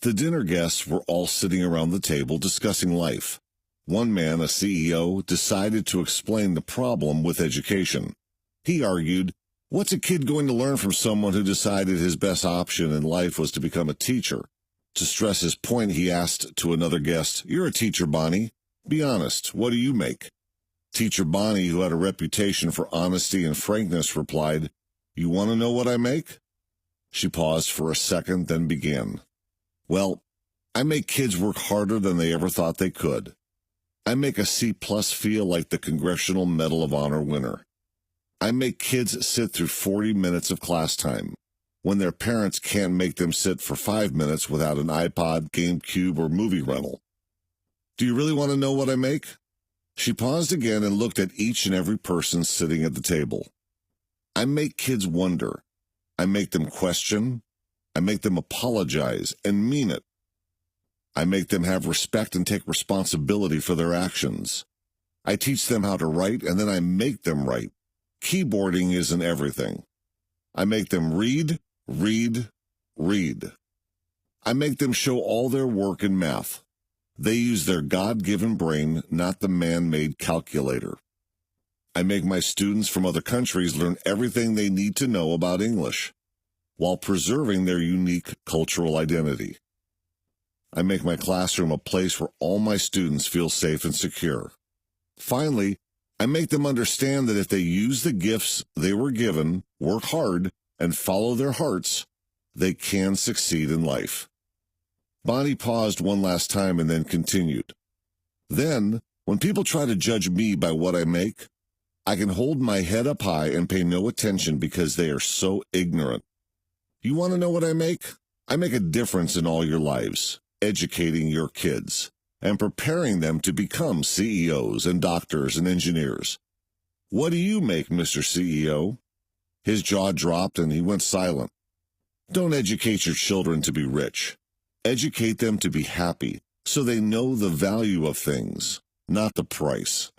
The dinner guests were all sitting around the table discussing life. One man, a CEO, decided to explain the problem with education. He argued, "What's a kid going to learn from someone who decided his best option in life was to become a teacher?" To stress his point, he asked to another guest, "You're a teacher, Bonnie. Be honest, what do you make?" Teacher Bonnie, who had a reputation for honesty and frankness, replied, "You want to know what I make?" She paused for a second, then began. "Well, I make kids work harder than they ever thought they could. I make a C+ feel like the Congressional Medal of Honor winner. I make kids sit through 40 minutes of class time, when their parents can't make them sit for 5 minutes without an iPod, GameCube, or movie rental. Do you really want to know what I make?" She paused again and looked at each and every person sitting at the table. "I make kids wonder. I make them question. I make them apologize and mean it. I make them have respect and take responsibility for their actions. I teach them how to write, and then I make them write. Keyboarding isn't everything. I make them read, read, read. I make them show all their work in math. They use their God-given brain, not the man-made calculator. I make my students from other countries learn everything they need to know about English, while preserving their unique cultural identity. I make my classroom a place where all my students feel safe and secure. Finally, I make them understand that if they use the gifts they were given, work hard, and follow their hearts, they can succeed in life." Bonnie paused one last time and then continued. "Then, when people try to judge me by what I make, I can hold my head up high and pay no attention because they are so ignorant. You want to know what I make? I make a difference in all your lives, educating your kids and preparing them to become CEOs and doctors and engineers. What do you make, Mr. CEO?" His jaw dropped and he went silent. Don't educate your children to be rich. Educate them to be happy, so they know the value of things, not the price.